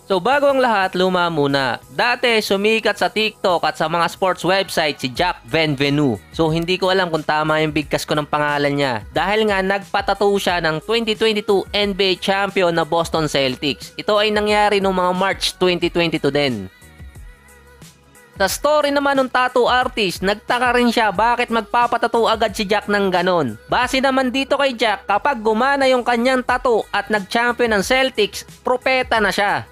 So bago ang lahat, luma muna. Dati sumikat sa TikTok at sa mga sports website si Jack Benvenu. So hindi ko alam kung tama yung bigkas ko ng pangalan niya. Dahil nga nagpatato siya ng 2022 NBA champion na Boston Celtics. Ito ay nangyari noong mga March 2022 din. Sa story naman ng tattoo artist, nagtaka rin siya bakit magpapatato agad si Jack ng ganon. Base naman dito kay Jack, kapag gumana yung kanyang tattoo at nag-champion ng Celtics, propeta na siya.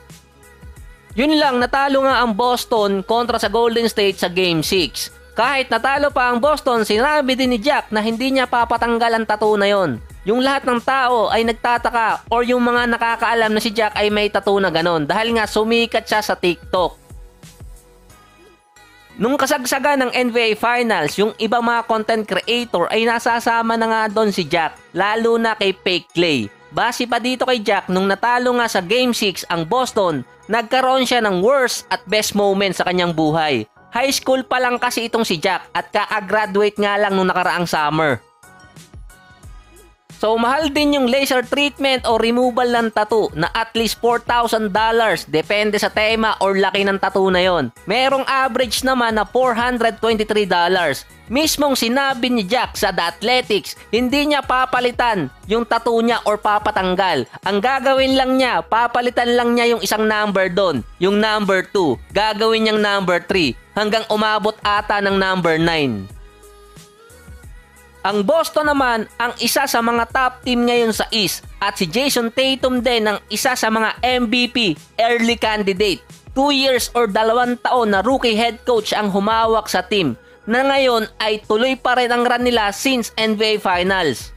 Yun lang, natalo nga ang Boston kontra sa Golden State sa Game 6. Kahit natalo pa ang Boston, sinabi din ni Jack na hindi niya papatanggal ang tattoo na yon. Yung lahat ng tao ay nagtataka or yung mga nakakaalam na si Jack ay may tattoo na ganon dahil nga sumikat siya sa TikTok. Nung kasagsagan ng NBA Finals, yung iba mga content creator ay nasasama na nga doon si Jack, lalo na kay Fake Clay. Base pa dito kay Jack, nung natalo nga sa Game 6 ang Boston, nagkaroon siya ng worst at best moment sa kanyang buhay. High school pa lang kasi itong si Jack at kakagraduate nga lang nung nakaraang summer. So mahal din yung laser treatment o removal ng tattoo na at least $4,000 depende sa tema or laki ng tattoo na yon. Merong average naman na $423. Mismong sinabi ni Jack sa The Athletics, hindi niya papalitan yung tattoo niya or papatanggal. Ang gagawin lang niya, papalitan lang niya yung isang number doon, yung number 2. Gagawin niyang number 3 hanggang umabot ata ng number 9. Ang Boston naman ang isa sa mga top team ngayon sa East at si Jason Tatum din ang isa sa mga MVP early candidate. 2 years or 2 taon na rookie head coach ang humawak sa team na ngayon ay tuloy pa rin ang run nila since NBA Finals.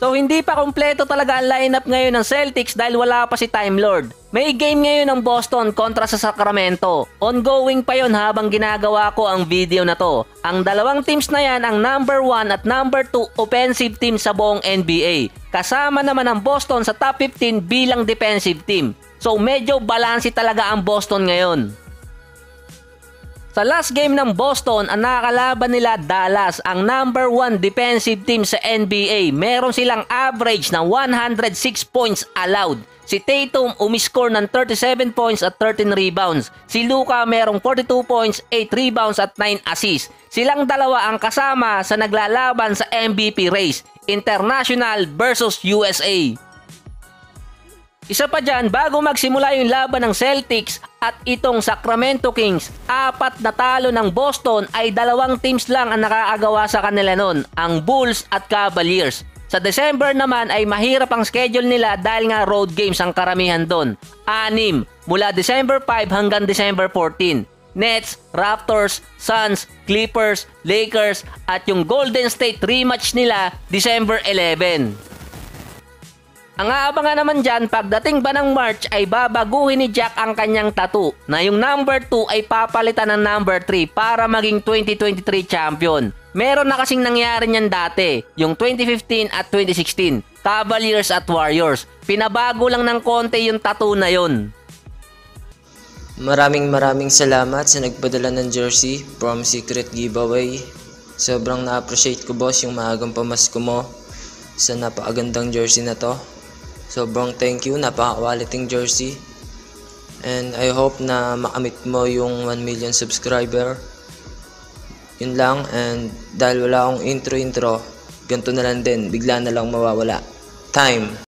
So hindi pa kompleto talaga ang lineup ngayon ng Celtics dahil wala pa si Time Lord. May game ngayon ng Boston kontra sa Sacramento. Ongoing pa yon habang ginagawa ko ang video na to. Ang dalawang teams na yan ang number 1 at number 2 offensive team sa buong NBA. Kasama naman ang Boston sa top 15 bilang defensive team. So medyo balanse talaga ang Boston ngayon. Sa last game ng Boston, ang nakakalaban nila Dallas, ang number 1 defensive team sa NBA. Meron silang average na 106 points allowed. Si Tatum umiscore ng 37 points at 13 rebounds. Si Luka merong 42 points, 8 rebounds at 9 assists. Silang dalawa ang kasama sa naglalaban sa MVP race, International versus USA. Isa pa dyan, bago magsimula yung laban ng Celtics at itong Sacramento Kings, 4 na talo ng Boston ay 2 teams lang ang nakakagawa sa kanila nun, ang Bulls at Cavaliers. Sa December naman ay mahirap ang schedule nila dahil nga road games ang karamihan doon. 6 mula December 5 hanggang December 14. Nets, Raptors, Suns, Clippers, Lakers at yung Golden State rematch nila December 11. Ang aabangan naman dyan, pagdating ba ng March ay babaguhin ni Jack ang kanyang tattoo na yung number 2 ay papalitan ng number 3 para maging 2023 champion. Meron na kasing nangyari niyan dati, yung 2015 at 2016, Cavaliers at Warriors. Pinabago lang ng konti yung tattoo na yon. Maraming salamat sa nagpadala ng jersey from Secret Giveaway. Sobrang na-appreciate ko, boss, yung maagang pamasko mo sa napakagandang jersey na to. Sobrang thank you, napaka-quality jersey. And I hope na makamit mo yung 1 million subscriber. Yun lang, and dahil wala akong intro, ganito na lang din, bigla na lang mawawala. Time!